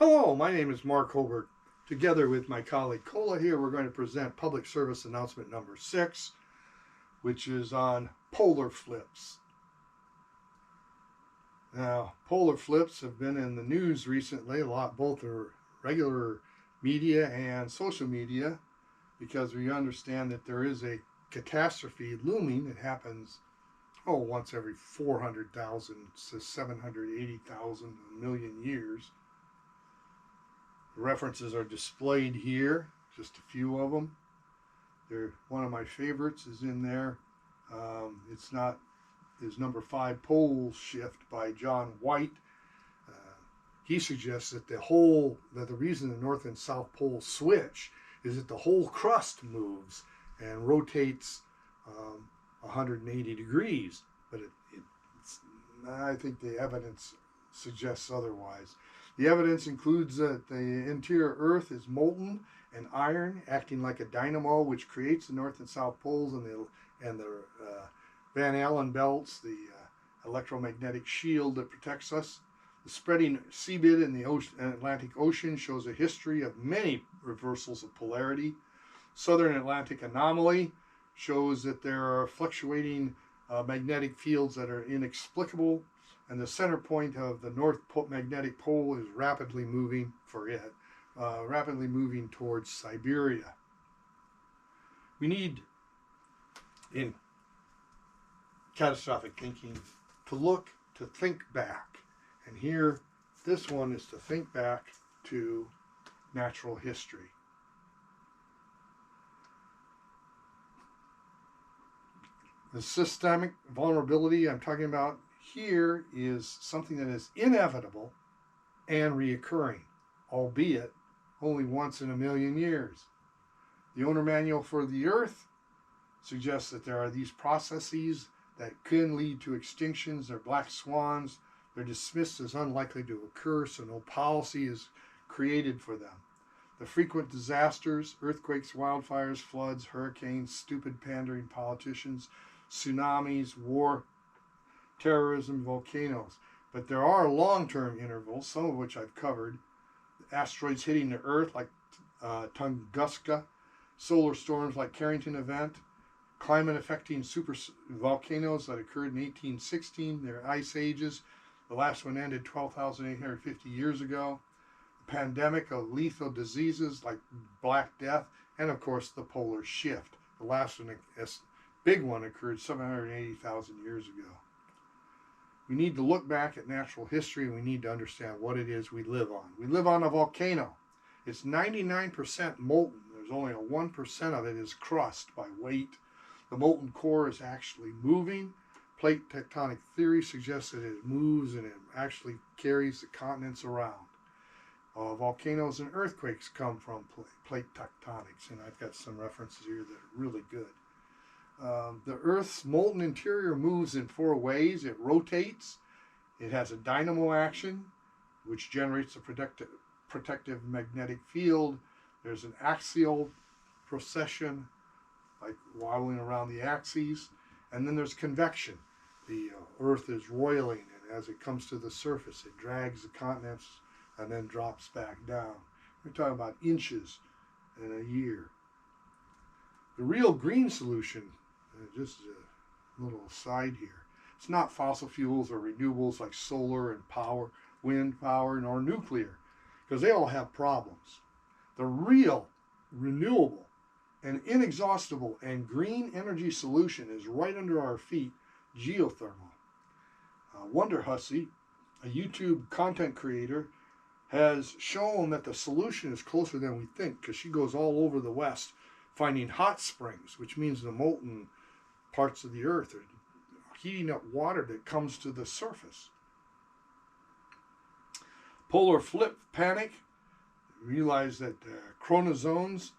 Hello, my name is Mark Holbert. Together with my colleague Cola here, we're going to present public service announcement number 6, which is on polar flips. Now, polar flips have been in the news recently, a lot, both the regular media and social media, because we understand that there is a catastrophe looming. It happens, once every 400,000 to 780,000 million years. The references are displayed here, just a few of them. One of my favorites is in there. Is number 5, Pole Shift by John White. He suggests that the reason the North and South Pole switch is that the whole crust moves and rotates 180 degrees. But I think the evidence suggests otherwise. The evidence includes that the interior Earth is molten and iron, acting like a dynamo, which creates the North and South poles and the Van Allen belts, the electromagnetic shield that protects us. The spreading seabed in the Atlantic Ocean shows a history of many reversals of polarity. Southern Atlantic anomaly shows that there are fluctuating magnetic fields that are inexplicable, and the center point of the North Magnetic Pole is rapidly moving towards Siberia. We need, in catastrophic thinking, to think back. And here, this one is to think back to natural history. The systemic vulnerability I'm talking about here is something that is inevitable and reoccurring, albeit only once in a million years. The owner manual for the Earth suggests that there are these processes that can lead to extinctions. They're black swans. They're dismissed as unlikely to occur, so no policy is created for them. The frequent disasters, earthquakes, wildfires, floods, hurricanes, stupid pandering politicians, tsunamis, war, terrorism, volcanoes. But there are long-term intervals, some of which I've covered. Asteroids hitting the Earth like Tunguska, solar storms like Carrington event, climate-affecting super volcanoes that occurred in 1816, their ice ages. The last one ended 12,850 years ago. The pandemic of lethal diseases like Black Death, and of course the polar shift. The last one, big one, occurred 780,000 years ago. We need to look back at natural history, and we need to understand what it is we live on. We live on a volcano. It's 99% molten. There's only 1% of it is crust by weight. The molten core is actually moving. Plate tectonic theory suggests that it moves and it actually carries the continents around. Volcanoes and earthquakes come from plate tectonics, and I've got some references here that are really good. The Earth's molten interior moves in 4 ways. It rotates. It has a dynamo action, which generates a protective magnetic field. There's an axial precession, like wobbling around the axes. And then there's convection. The Earth is roiling, and as it comes to the surface, it drags the continents and then drops back down. We're talking about inches in a year. The real green solution, just a little aside here, it's not fossil fuels or renewables like solar and wind power, nor nuclear, because they all have problems. The real renewable and inexhaustible and green energy solution is right under our feet: geothermal. Wonder Hussy, a YouTube content creator, has shown that the solution is closer than we think, because she goes all over the West finding hot springs, which means the molten parts of the Earth are heating up water that comes to the surface. Polar flip panic. Realize that chronozones,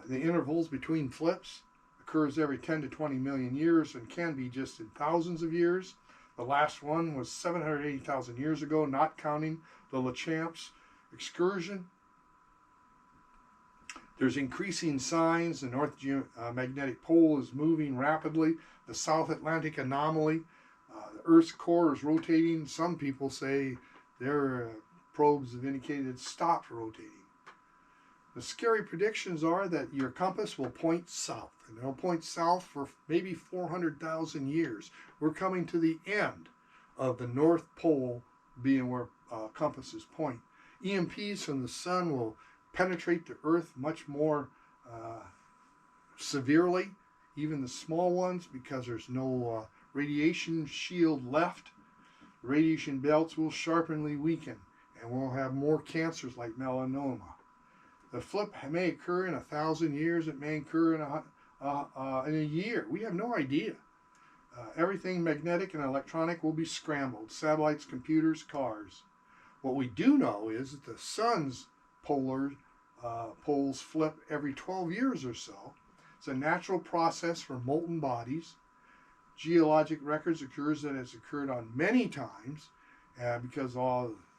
the intervals between flips, occurs every 10 to 20 million years and can be just in thousands of years. The last one was 780,000 years ago, not counting the Lachamps excursion. There's increasing signs. The North Magnetic Pole is moving rapidly. The South Atlantic anomaly. The Earth's core is rotating. Some people say they're probes have indicated it stopped rotating. The scary predictions are that your compass will point south, and it'll point south for maybe 400,000 years. We're coming to the end of the North Pole being where compasses point. EMPs from the sun will penetrate the Earth much more severely, even the small ones, because there's no radiation shield left. Radiation belts will sharply weaken, and we'll have more cancers like melanoma. The flip may occur in 1,000 years. It may occur in a year. We have no idea. Everything magnetic and electronic will be scrambled. Satellites, computers, cars. What we do know is that the sun's poles flip every 12 years or so. It's a natural process for molten bodies. Geologic records occurs that it's occurred on many times because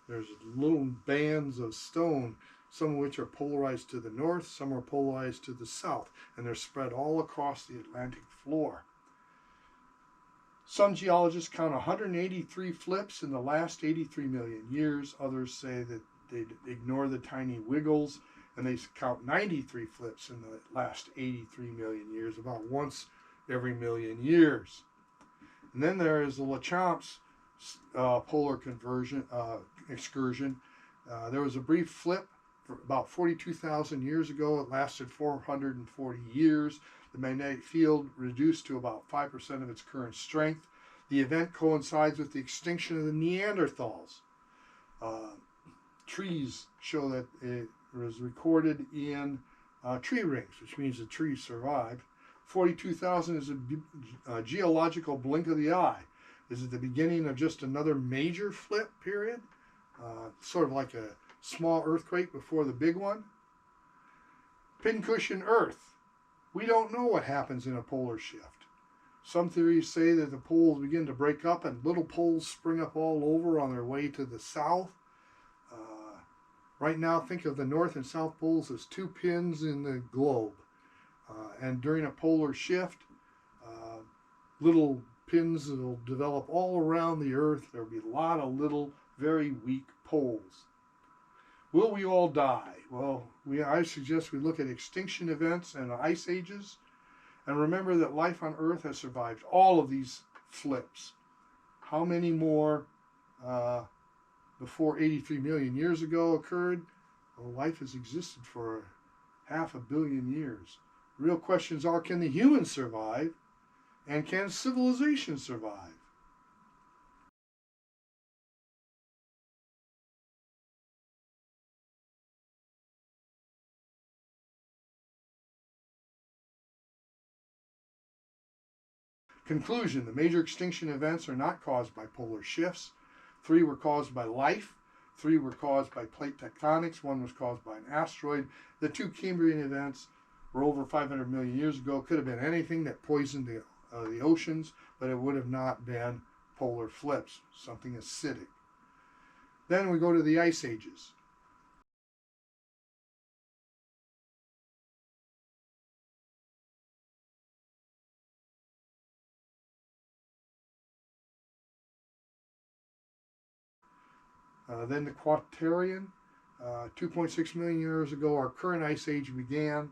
there's little bands of stone, some of which are polarized to the north, some are polarized to the south, and they're spread all across the Atlantic floor. Some geologists count 183 flips in the last 83 million years. Others say that they ignore the tiny wiggles, and they count 93 flips in the last 83 million years, about once every million years. And then there is the Lachamps polar excursion. There was a brief flip for about 42,000 years ago. It lasted 440 years. The magnetic field reduced to about 5% of its current strength. The event coincides with the extinction of the Neanderthals. Trees show that it was recorded in tree rings, which means the trees survived. 42,000 is a geological blink of the eye. Is it the beginning of just another major flip period? Sort of like a small earthquake before the big one? Pincushion Earth. We don't know what happens in a polar shift. Some theories say that the poles begin to break up and little poles spring up all over on their way to the south. Right now, think of the North and South poles as two pins in the globe. And during a polar shift, little pins will develop all around the Earth. There will be a lot of little, very weak poles. Will we all die? Well, I suggest we look at extinction events and ice ages, and remember that life on Earth has survived all of these flips. How many more before 83 million years ago occurred? Well, life has existed for 500 million years. The real questions are, can the humans survive? And can civilization survive? Conclusion: the major extinction events are not caused by polar shifts. 3 were caused by life. 3 were caused by plate tectonics. 1 was caused by an asteroid. The 2 Cambrian events were over 500 million years ago. Could have been anything that poisoned the oceans, but it would have not been polar flips, something acidic. Then we go to the ice ages. Then the Quaternary, 2.6 million years ago, our current ice age began.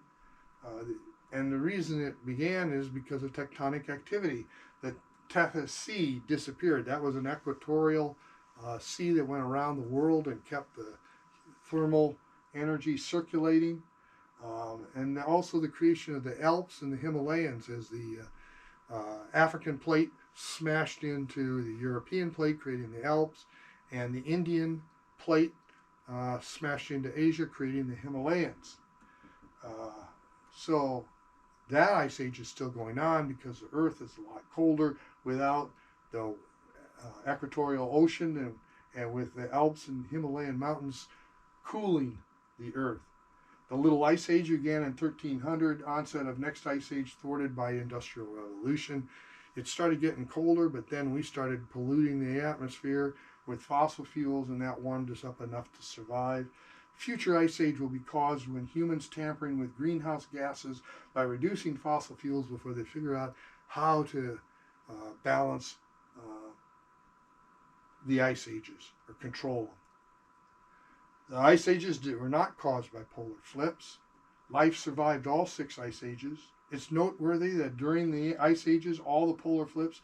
And the reason it began is because of tectonic activity. The Tethys Sea disappeared. That was an equatorial sea that went around the world and kept the thermal energy circulating. And also the creation of the Alps and the Himalayas as the African plate smashed into the European plate, creating the Alps, and the Indian plate smashed into Asia, creating the Himalayas. So that ice age is still going on because the Earth is a lot colder without the equatorial ocean and with the Alps and Himalayan mountains cooling the Earth. The Little Ice Age began in 1300, onset of next ice age thwarted by Industrial Revolution. It started getting colder, but then we started polluting the atmosphere with fossil fuels, and that warmed us up enough to survive. Future ice age will be caused when humans tampering with greenhouse gases by reducing fossil fuels before they figure out how to balance the ice ages or control them. The ice ages were not caused by polar flips. Life survived all 6 ice ages. It's noteworthy that during the ice ages, all the polar flips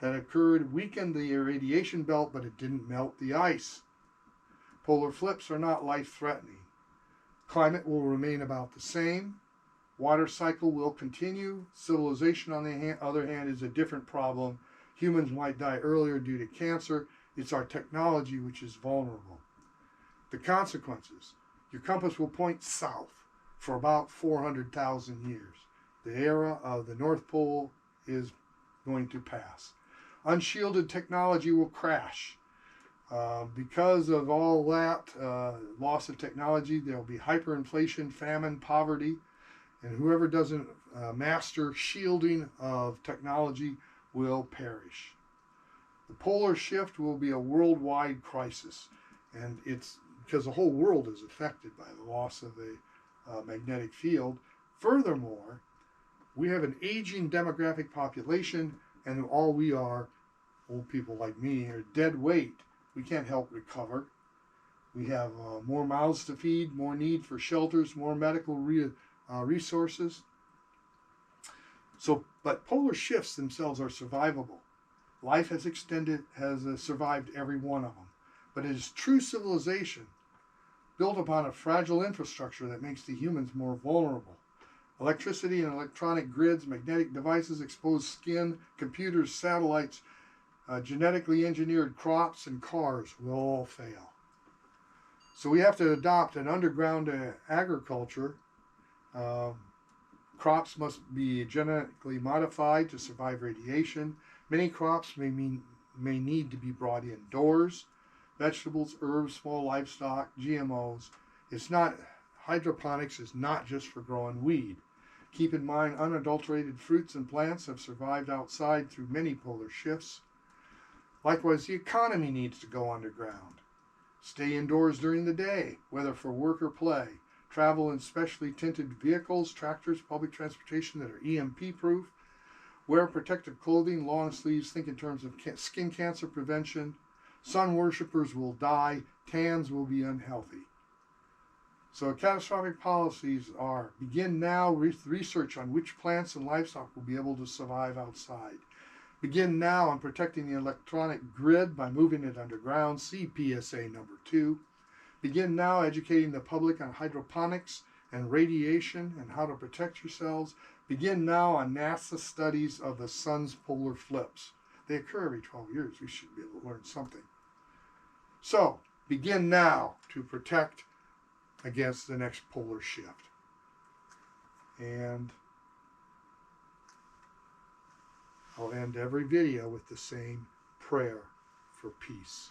that occurred weakened the radiation belt, but it didn't melt the ice. Polar flips are not life-threatening. Climate will remain about the same. Water cycle will continue. Civilization, on the other hand, is a different problem. Humans might die earlier due to cancer. It's our technology which is vulnerable. The consequences. Your compass will point south for about 400,000 years. The era of the North Pole is going to pass. Unshielded technology will crash. Because of all that loss of technology, there will be hyperinflation, famine, poverty, and whoever doesn't master shielding of technology will perish. The polar shift will be a worldwide crisis, and it's because the whole world is affected by the loss of a magnetic field. Furthermore, we have an aging demographic population, and all we are, old people like me, are dead weight. We can't help recover. We have more mouths to feed, more need for shelters, more medical resources. But polar shifts themselves are survivable. Life has survived every one of them. But it is true civilization built upon a fragile infrastructure that makes the humans more vulnerable. Electricity and electronic grids, magnetic devices, exposed skin, computers, satellites, genetically engineered crops, and cars will all fail. So we have to adopt an underground agriculture. Crops must be genetically modified to survive radiation. Many crops may need to be brought indoors. Vegetables, herbs, small livestock, GMOs. Hydroponics is not just for growing weed. Keep in mind, unadulterated fruits and plants have survived outside through many polar shifts. Likewise, the economy needs to go underground. Stay indoors during the day, whether for work or play. Travel in specially tinted vehicles, tractors, public transportation that are EMP proof. Wear protective clothing, long sleeves. Think in terms of skin cancer prevention. Sun worshippers will die. Tans will be unhealthy. So catastrophic policies are: begin now research on which plants and livestock will be able to survive outside. Begin now on protecting the electronic grid by moving it underground. See PSA number 2. Begin now educating the public on hydroponics and radiation and how to protect yourselves. Begin now on NASA studies of the sun's polar flips. They occur every 12 years. We should be able to learn something. So, begin now to protect against the next polar shift. And I'll end every video with the same prayer for peace.